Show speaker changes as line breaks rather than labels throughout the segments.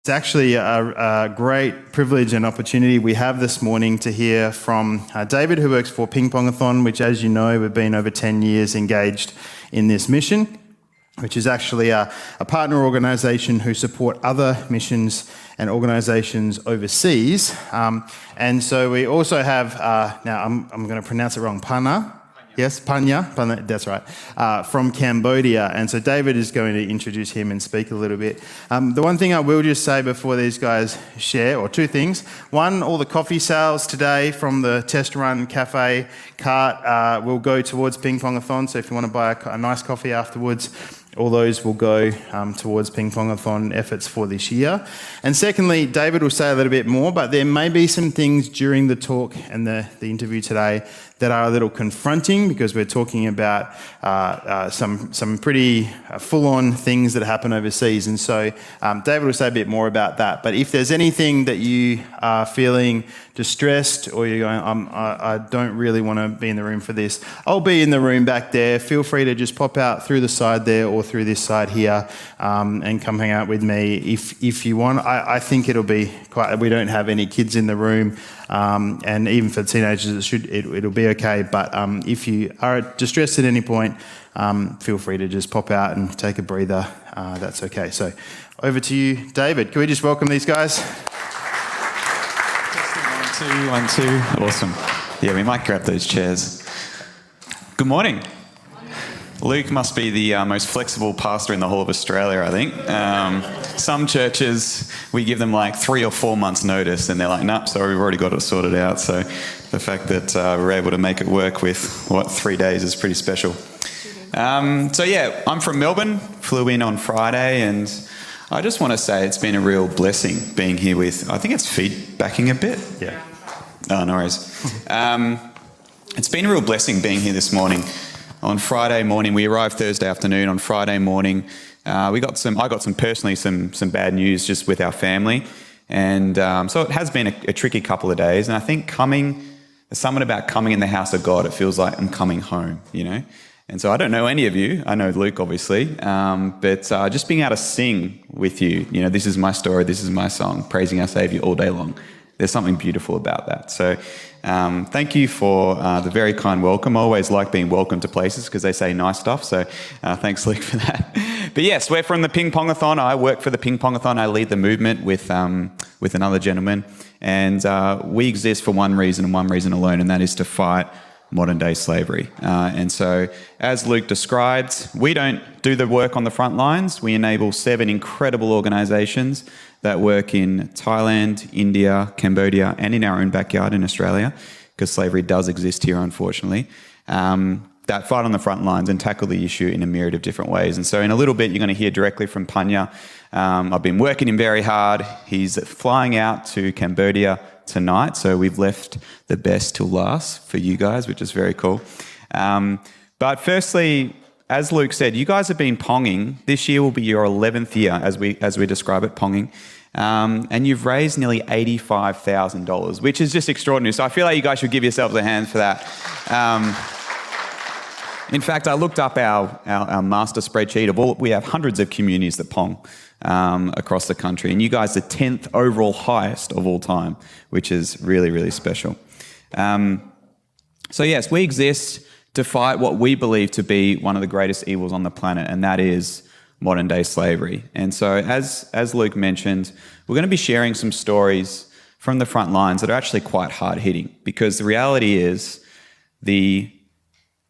It's actually a great privilege and opportunity we have this morning to hear from David, who works for Pong-A-Thon, which, as you know, we've been over 10 years engaged in this mission, which is actually a partner organisation who support other missions and organisations overseas. And so we also have, now I'm going to pronounce it wrong, Panha. Yes, Panha, that's right, from Cambodia. And so David is going to introduce him and speak a little bit. The one thing I will just say before these guys share, or two things. One, all the coffee sales today from the Test Run Cafe cart will go towards Pong-A-Thon. So if you want to buy a nice coffee afterwards, all those will go towards Pong-A-Thon efforts for this year. And secondly, David will say a little bit more, but there may be some things during the talk and the interview today that are a little confronting, because we're talking about some pretty full-on things that happen overseas. And so David will say a bit more about that. But if there's anything that you are feeling distressed, or you're going, I don't really want to be in the room for this, I'll be in the room back there. Feel free to just pop out through the side there or through this side here and come hang out with me if you want. I think it'll be quite, we don't have any kids in the room, and even for teenagers it'll be okay. But if you are distressed at any point, feel free to just pop out and take a breather. That's okay. So over to you, David. Can we just welcome these guys?
1, 2. Awesome. Yeah, we might grab those chairs. Good morning. Luke must be the most flexible pastor in the whole of Australia, I think. Some churches, we give them like 3 or 4 months notice and they're like, nah, sorry, we've already got it sorted out. So the fact that we're able to make it work with, 3 days is pretty special. So yeah, I'm from Melbourne, flew in on Friday, and I just want to say it's been a real blessing being here with, I think it's feedbacking a bit.
Yeah.
Oh, no worries. It's been a real blessing being here this morning. On Friday morning, we arrived Thursday afternoon. On Friday morning, I got some bad news just with our family. And so it has been a tricky couple of days. And I think there's something about coming in the house of God. It feels like I'm coming home, you know. And so I don't know any of you. I know Luke, obviously. But just being able to sing with you, you know, this is my story, this is my song, praising our Saviour all day long. There's something beautiful about that. So thank you for the very kind welcome. I always like being welcomed to places because they say nice stuff. So thanks, Luke, for that. But yes, we're from the Pong-A-Thon. I work for the Pong-A-Thon. I lead the movement with another gentleman. And we exist for one reason and one reason alone, and that is to fight modern-day slavery. And so, as Luke described, we don't do the work on the front lines. We enable 7 incredible organisations that work in Thailand, India, Cambodia, and in our own backyard in Australia, because slavery does exist here, unfortunately, that fight on the front lines and tackle the issue in a myriad of different ways. And so in a little bit, you're going to hear directly from Panha. I've been working him very hard. He's flying out to Cambodia tonight, so we've left the best till last for you guys, which is very cool. But firstly, as Luke said, you guys have been ponging. This year will be your 11th year, as we describe it, ponging. And you've raised nearly $85,000, which is just extraordinary. So I feel like you guys should give yourselves a hand for that. In fact, I looked up our master spreadsheet we have hundreds of communities that pong across the country. And you guys are 10th overall highest of all time, which is really, really special. So yes, we exist to fight what we believe to be one of the greatest evils on the planet, and that is modern day slavery. And so as Luke mentioned, we're going to be sharing some stories from the front lines that are actually quite hard hitting, because the reality is the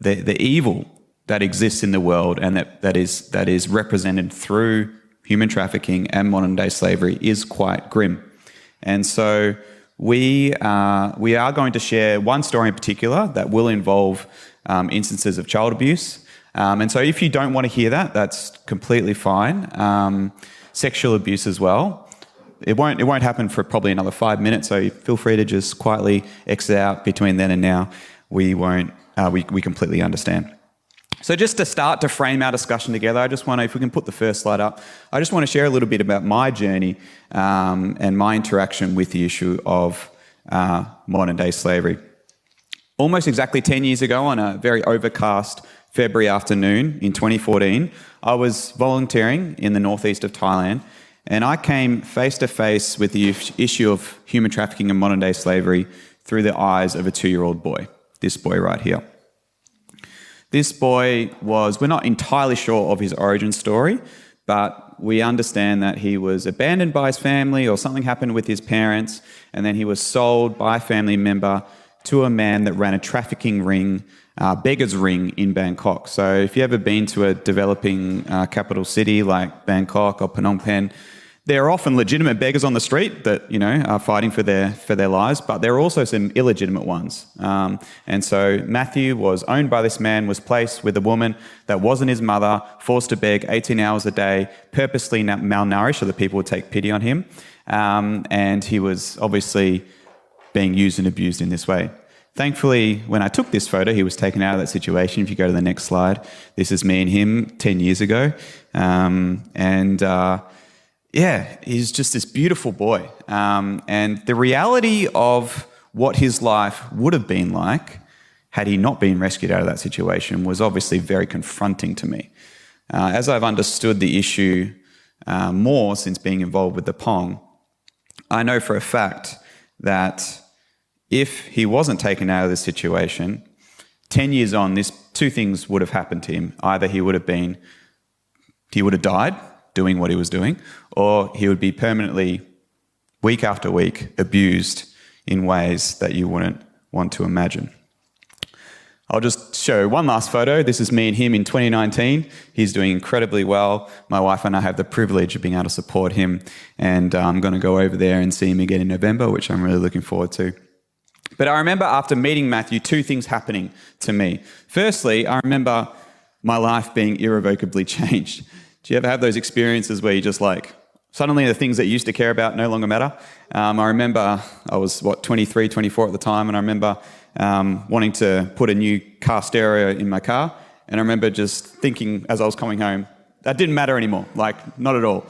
evil that exists in the world and that is represented through human trafficking and modern day slavery is quite grim. And so we are going to share one story in particular that will involve instances of child abuse. And so if you don't want to hear that, that's completely fine. Sexual abuse as well. It won't happen for probably another 5 minutes, so feel free to just quietly exit out between then and now. We completely understand. So just to start to frame our discussion together, I just want to, if we can put the first slide up, I just want to share a little bit about my journey and my interaction with the issue of modern day slavery. Almost exactly 10 years ago, on a very overcast February afternoon in 2014, I was volunteering in the northeast of Thailand, And I came face to face with the issue of human trafficking and modern day slavery through the eyes of a 2-year-old boy, this boy right here. This boy we're not entirely sure of his origin story, but we understand that he was abandoned by his family or something happened with his parents, and then he was sold by a family member to a man that ran a trafficking ring, beggar's ring in Bangkok. So if you've ever been to a developing capital city like Bangkok or Phnom Penh, there are often legitimate beggars on the street that, are fighting for their lives, but there are also some illegitimate ones. And so Matthew was owned by this man, was placed with a woman that wasn't his mother, forced to beg 18 hours a day, purposely malnourished so that people would take pity on him. And he was obviously being used and abused in this way. Thankfully, when I took this photo, he was taken out of that situation. If you go to the next slide, this is me and him 10 years ago. He's just this beautiful boy. And the reality of what his life would have been like had he not been rescued out of that situation was obviously very confronting to me. As I've understood the issue more since being involved with the Pong, I know for a fact that if he wasn't taken out of this situation, 10 years on, two things would have happened to him. Either he would have died doing what he was doing, or he would be permanently, week after week, abused in ways that you wouldn't want to imagine. I'll just show one last photo. This is me and him in 2019. He's doing incredibly well. My wife and I have the privilege of being able to support him, and I'm going to go over there and see him again in November, which I'm really looking forward to. But I remember after meeting Matthew, two things happening to me. Firstly, I remember my life being irrevocably changed. Do you ever have those experiences where you just suddenly the things that you used to care about no longer matter? I remember I was, 23, 24 at the time, and I remember wanting to put a new car stereo in my car, and I remember just thinking as I was coming home, that didn't matter anymore, not at all.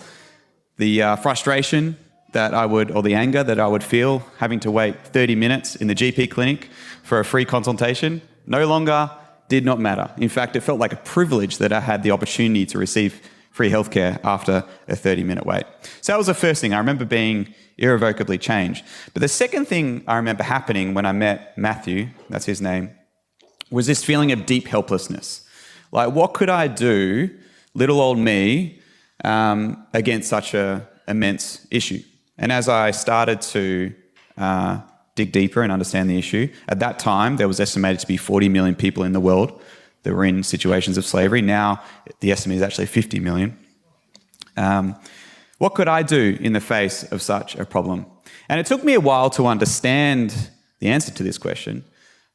The frustration or the anger that I would feel having to wait 30 minutes in the GP clinic for a free consultation no longer did not matter. In fact, it felt like a privilege that I had the opportunity to receive free healthcare after a 30-minute wait. So that was the first thing. I remember being irrevocably changed. But the second thing I remember happening when I met Matthew, that's his name, was this feeling of deep helplessness. What could I do, little old me, against such an immense issue? And as I started to dig deeper and understand the issue, at that time there was estimated to be 40 million people in the world that were in situations of slavery. Now the estimate is actually 50 million. What could I do in the face of such a problem? And it took me a while to understand the answer to this question,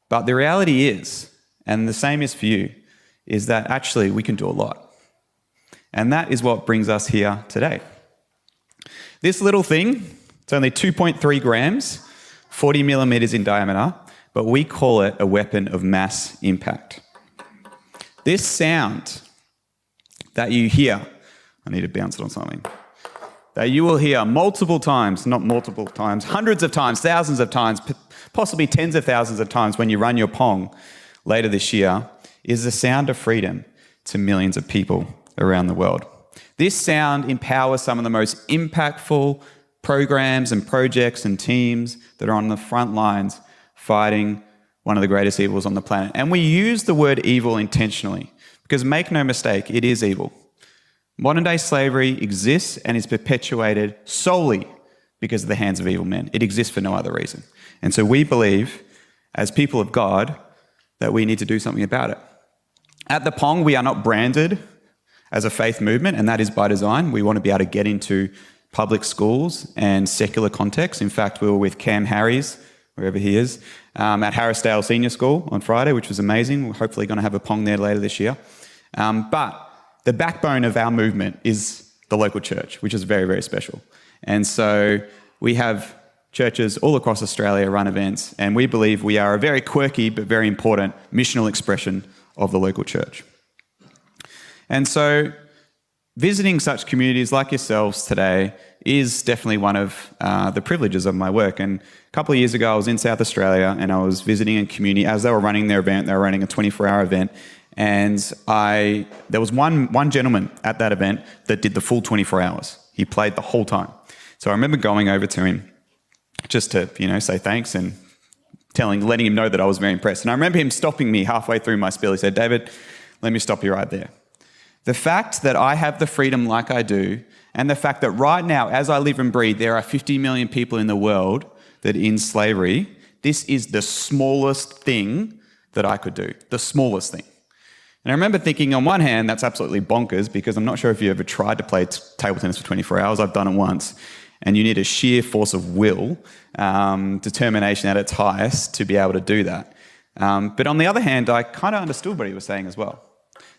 but the reality is, and the same is for you, is that actually we can do a lot. And that is what brings us here today. This little thing, it's only 2.3 grams, 40 millimeters in diameter, but we call it a weapon of mass impact. This sound that you hear, I need to bounce it on something, that you will hear multiple times, not multiple times, hundreds of times, thousands of times, possibly tens of thousands of times when you run your Pong later this year, is the sound of freedom to millions of people around the world. This sound empowers some of the most impactful programs and projects and teams that are on the front lines fighting one of the greatest evils on the planet. And we use the word evil intentionally because, make no mistake, it is evil. Modern day slavery exists and is perpetuated solely because of the hands of evil men. It exists for no other reason. And so we believe, as people of God, that we need to do something about it. At the Pong, we are not branded as a faith movement, and that is by design. We want to be able to get into public schools and secular contexts. In fact, we were with Cam Harries, wherever he is, at Harrisdale Senior School on Friday, which was amazing. We're hopefully going to have a Pong there later this year. But the backbone of our movement is the local church, which is very, very special. And so we have churches all across Australia run events, and we believe we are a very quirky but very important missional expression of the local church. And so visiting such communities like yourselves today is definitely one of the privileges of my work. And a couple of years ago, I was in South Australia and I was visiting a community. As they were running their event, they were running a 24-hour event. And there was one gentleman at that event that did the full 24 hours. He played the whole time. So I remember going over to him just to, say thanks and letting him know that I was very impressed. And I remember him stopping me halfway through my spiel. He said, "David, let me stop you right there. The fact that I have the freedom like I do, and the fact that right now, as I live and breathe, there are 50 million people in the world that are in slavery, this is the smallest thing that I could do, the smallest thing." And I remember thinking, on one hand, that's absolutely bonkers, because I'm not sure if you ever tried to play table tennis for 24 hours. I've done it once. And you need a sheer force of will, determination at its highest to be able to do that. But on the other hand, I kind of understood what he was saying as well.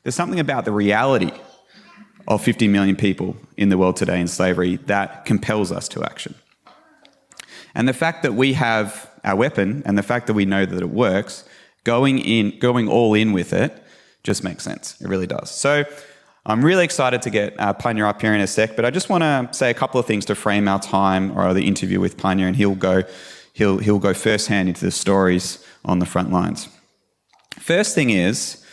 There's something about the reality of 50 million people in the world today in slavery that compels us to action. And the fact that we have our weapon, and the fact that we know that it works, going all in with it just makes sense. It really does. So I'm really excited to get Panha up here in a sec, but I just want to say a couple of things to frame our time or the interview with Panha, and he'll go firsthand into the stories on the front lines. First thing is,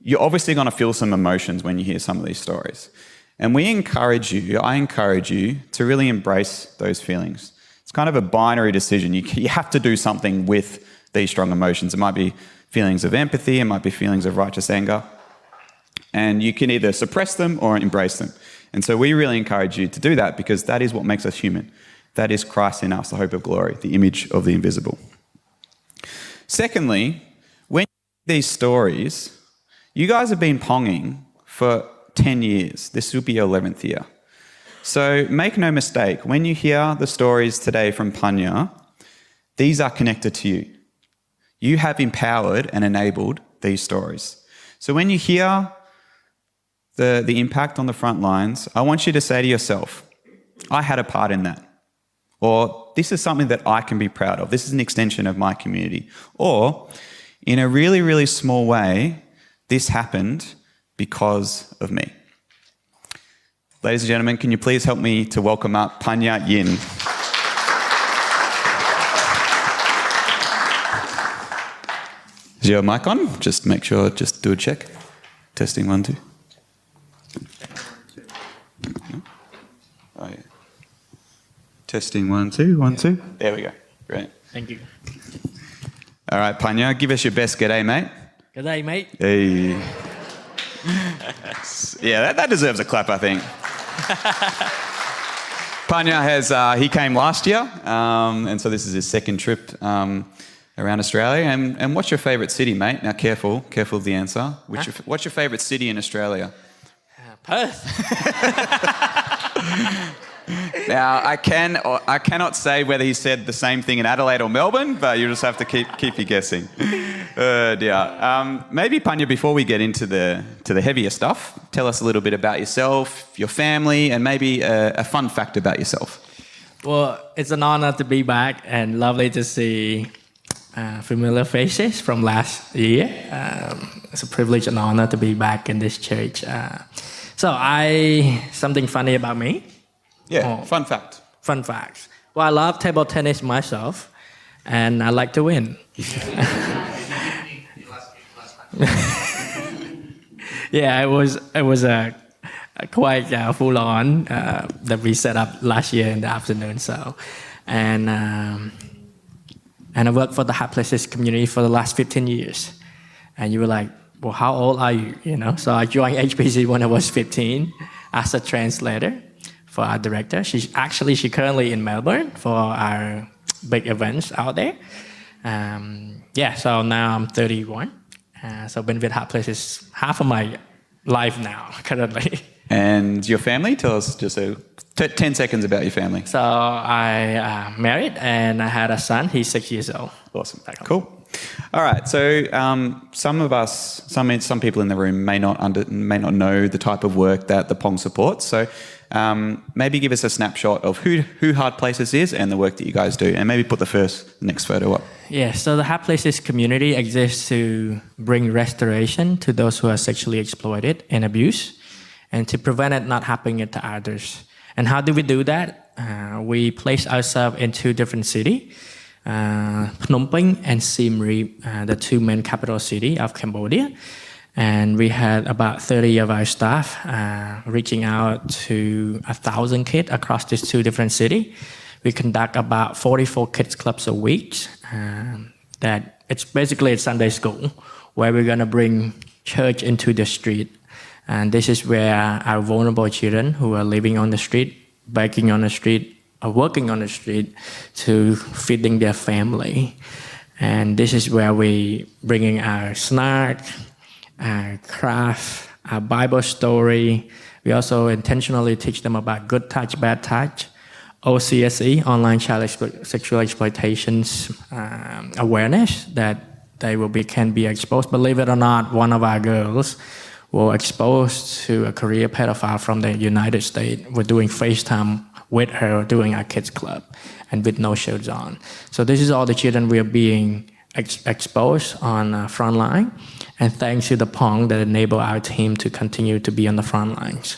you're obviously going to feel some emotions when you hear some of these stories. And I encourage you to really embrace those feelings. It's kind of a binary decision. You have to do something with these strong emotions. It might be feelings of empathy, it might be feelings of righteous anger. And you can either suppress them or embrace them. And so we really encourage you to do that, because that is what makes us human. That is Christ in us, the hope of glory, the image of the invisible. Secondly, when you hear these stories, you guys have been ponging for 10 years. This will be your 11th year. So make no mistake, when you hear the stories today from Panha, these are connected to you. You have empowered and enabled these stories. So when you hear the impact on the front lines, I want you to say to yourself, I had a part in that. Or this is something that I can be proud of. This is an extension of my community. Or in a really, really small way, this happened because of me. Ladies and gentlemen, can you please help me to welcome up Panha Yin. Is your mic on? Just make sure, just do a check. Testing 1, 2. Oh, yeah. Testing 1, 2, 1, 2. There we go. Great.
Thank you.
All right, Panha, give us your best g'day, mate.
G'day, mate.
Hey. Yeah, that deserves a clap, I think. Panha he came last year, and so this is his second trip around Australia. And what's your favourite city, mate? Now, careful of the answer. What's your favourite city in Australia?
Perth.
Now, I cannot say whether he said the same thing in Adelaide or Melbourne, but you just have to keep you guessing. Dear. Maybe, Panha, before we get into the heavier stuff, tell us a little bit about yourself, your family, and maybe a fun fact about yourself.
Well, it's an honor to be back, and lovely to see familiar faces from last year. It's a privilege and honor to be back in this church. Something funny about me.
Yeah, fun fact.
Fun facts. Well, I love table tennis myself, and I like to win. Yeah, it was quite full on that we set up last year in the afternoon. And I worked for the Hard Places community for the last 15 years. And you were like, well, how old are you? So I joined HPC when I was 15 as a translator for our director. She currently in Melbourne for our big events out there. So now I'm 31. So I've been with Hard Places half of my life now, currently.
And your family? Tell us just 10 seconds about your family.
So I married and I had a son. He's 6 years old.
Awesome. Cool. All right. So some people in the room may not know the type of work that the Pong supports. So maybe give us a snapshot of who Hard Places is and the work that you guys do, and maybe put the next photo up.
Yeah. So the Hard Places community exists to bring restoration to those who are sexually exploited and abused, and to prevent it not happening to others. And how do we do that? We place ourselves in 2 different cities. Phnom Penh and Siem Reap, the 2 main capital cities of Cambodia. And we had about 30 of our staff reaching out to 1,000 kids across these two different cities. We conduct about 44 kids clubs a week. That it's basically a Sunday school where we're going to bring church into the street. And this is where our vulnerable children who are living on the street, begging on the street, or working on the street to feeding their family. And this is where we bringing our snack, our craft, our Bible story. We also intentionally teach them about good touch, bad touch, OCSE, online child sexual exploitations awareness, that they can be exposed. Believe it or not, one of our girls was exposed to a career pedophile from the United States. We're doing FaceTime with her doing our kids club and with no shields on. So this is all the children we are being exposed on front line, and thanks to the Pong that enable our team to continue to be on the front lines.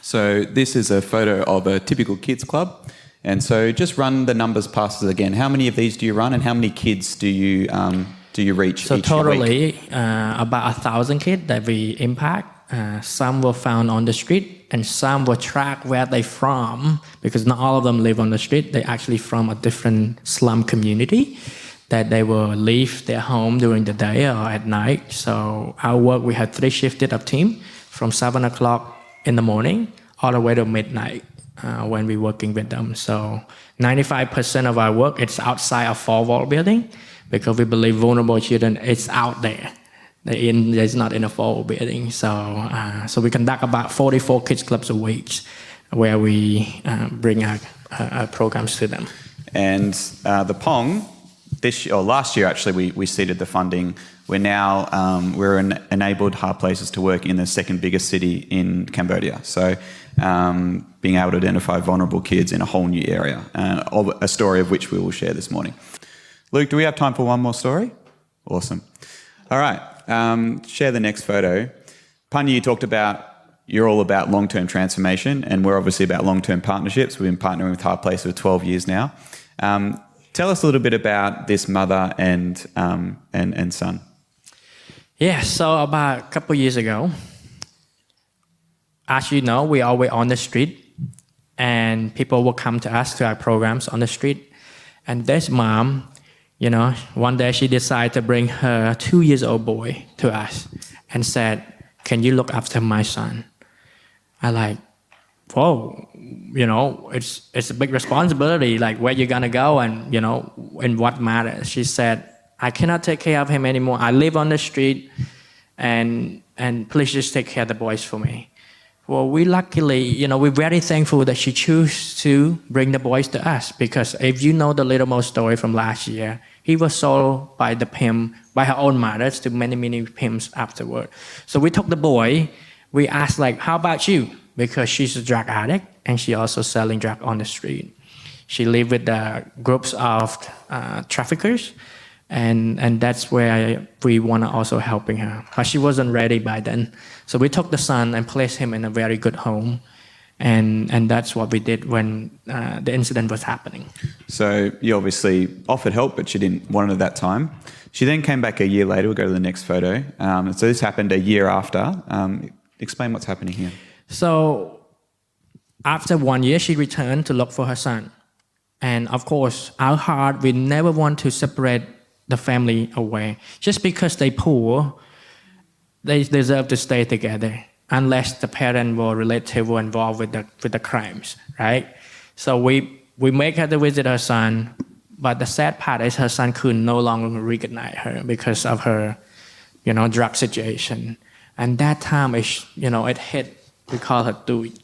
So this is a photo of a typical kids club. And so just run the numbers past us again. How many of these do you run, and how many kids do you reach
so
each
totally,
week?
about 1,000 kids that we impact. Some were found on the street, and some were tracked where they from, because not all of them live on the street. They actually from a different slum community that they will leave their home during the day or at night. So our work, we had 3 shifted of team from 7 o'clock in the morning all the way to midnight when we're working with them. So 95% of our work is outside of 4-wall building, because we believe vulnerable children is out there. It's not in a 4-wall building. So we conduct about 44 kids clubs a week where we bring our programs to them.
And the Pong, last year actually, we seeded the funding. We're now we're enabled hard places to work in the second biggest city in Cambodia. So being able to identify vulnerable kids in a whole new area, a story of which we will share this morning. Luke, do we have time for one more story? Awesome. All right, share the next photo. Panha, you talked about you're all about long-term transformation, and we're obviously about long-term partnerships. We've been partnering with Hard Place for 12 years now. Tell us a little bit about this mother and son.
Yeah, so about a couple of years ago, as you know, we always on the street, and people will come to us to our programs on the street. And this mom, one day she decided to bring her 2-year-old boy to us and said, "Can you look after my son?" I like, whoa, it's a big responsibility, like where you're gonna go and, in what matters. She said, "I cannot take care of him anymore. I live on the street, and please just take care of the boys for me." Well, we luckily, we're very thankful that she chose to bring the boys to us, because if you know the Little Mo story from last year, he was sold by the pimp, by her own mother, to many, many pimps afterward. So we took the boy, we asked how about you? Because she's a drug addict, and she also selling drug on the street. She lived with the groups of traffickers, and that's where we want to also helping her. But she wasn't ready by then. So we took the son and placed him in a very good home. And that's what we did when the incident was happening.
So you obviously offered help, but she didn't want it at that time. She then came back a year later. We'll go to the next photo. So this happened a year after. Explain what's happening here.
So after 1 year, she returned to look for her son. And of course, our heart, we never want to separate the family away. Just because they poor, they deserve to stay together, unless the parent or relative were involved with the crimes, right? So we make her to visit her son, but the sad part is her son could no longer recognize her because of her, drug situation. And that time, it hit. We call her Goode.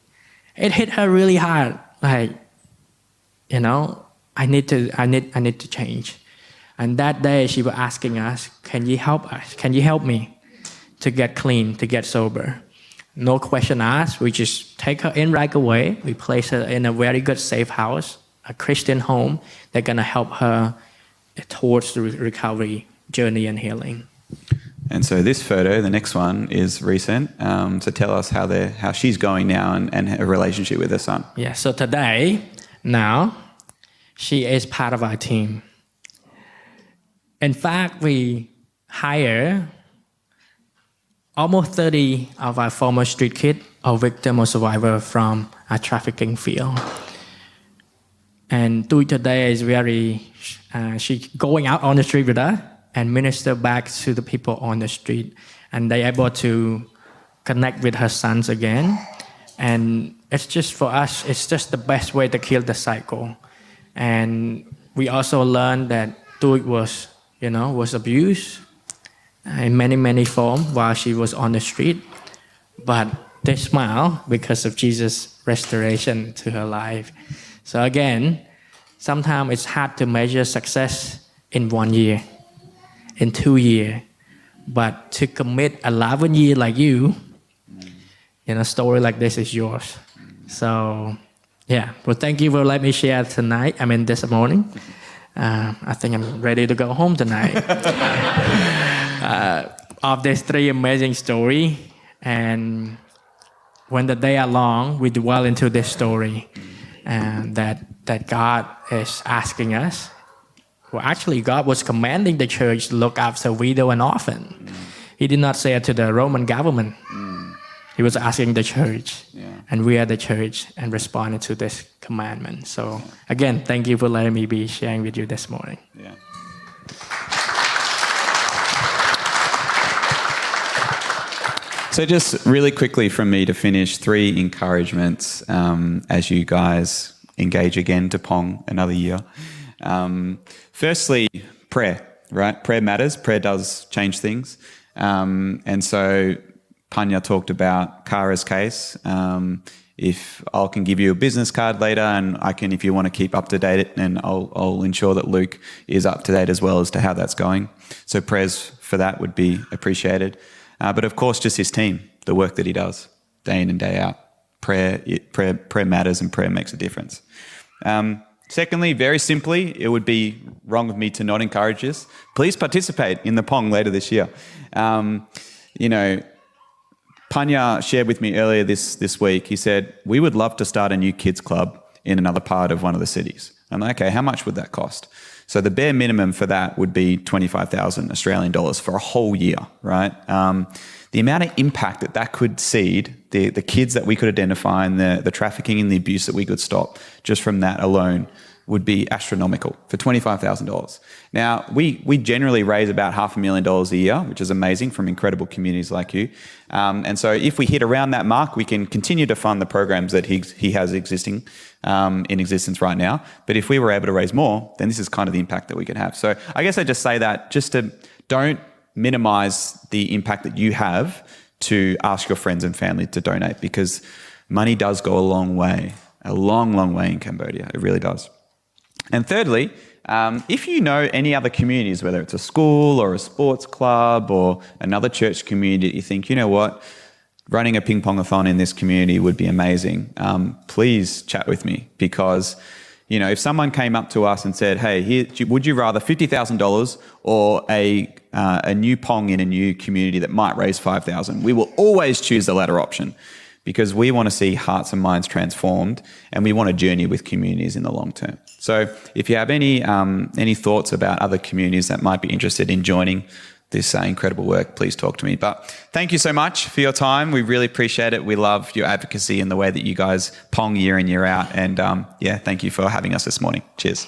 It hit her really hard. I need to change. And that day, she was asking us, "Can you help us? Can you help me to get clean, to get sober?" No question asked. We just take her in right away. We place her in a very good safe house, a Christian home. They're gonna help her towards the recovery journey and healing.
And so this photo, the next one, is recent. So tell us how she's going now and her relationship with her son.
Yeah. So today, now, she is part of our team. In fact, hire almost 30 of our former street kids or victim or survivor from a trafficking field. And Tui today is she going out on the street with us and minister back to the people on the street. And they able to connect with her sons again. And it's just for us, it's just the best way to kill the cycle. And we also learned that Tui was abused in many forms while she was on the street. But they smile because of Jesus' restoration to her life. So again, sometimes it's hard to measure success in 1 year, in 2 years. But to commit 11 years like you, a story like this is yours. So, well, thank you for letting me share this morning. I think I'm ready to go home tonight. Of these 3 amazing stories, and when the day are long, we dwell into this story, and that God is asking us. Well, actually, God was commanding the church to look after widow and orphan. He did not say it to the Roman government. He was asking the church, and we are the church, and responded to this commandment. So again, thank you for letting me be sharing with you this morning.
Yeah. So just really quickly from me to finish, 3 encouragements as you guys engage again to Pong another year. Firstly, prayer, right? Prayer matters. Prayer does change things. And so Panha talked about Kara's case. If I can give you a business card later, and I can, if you want to keep up to date, and I'll ensure that Luke is up to date as well as to how that's going. So prayers for that would be appreciated. But of course, just his team, the work that he does day in and day out. Prayer matters, and prayer makes a difference. Secondly, very simply, it would be wrong of me to not encourage this. Please participate in the Pong later this year. Panha shared with me earlier this week, he said, we would love to start a new kids club in another part of one of the cities. I'm like, okay, how much would that cost? So the bare minimum for that would be 25,000 Australian dollars for a whole year, right? The amount of impact that could seed, the kids that we could identify, and the trafficking and the abuse that we could stop just from that alone would be astronomical for $25,000. Now, we generally raise about $500,000 a year, which is amazing, from incredible communities like you. And so if we hit around that mark, we can continue to fund the programs that he has existing in existence right now. But if we were able to raise more, then this is kind of the impact that we could have. So I guess I just say that just to don't minimize the impact that you have to ask your friends and family to donate, because money does go a long way in Cambodia. It really does. And thirdly, if you know any other communities, whether it's a school or a sports club or another church community, you think, you know what, running a Pong-A-Thon in this community would be amazing, please chat with me, because if someone came up to us and said, hey, would you rather $50,000 or a new Pong in a new community that might raise $5,000? We will always choose the latter option, because we want to see hearts and minds transformed, and we want to journey with communities in the long term. So if you have any thoughts about other communities that might be interested in joining this incredible work, please talk to me. But thank you so much for your time. We really appreciate it. We love your advocacy and the way that you guys Pong year in, year out. And thank you for having us this morning. Cheers.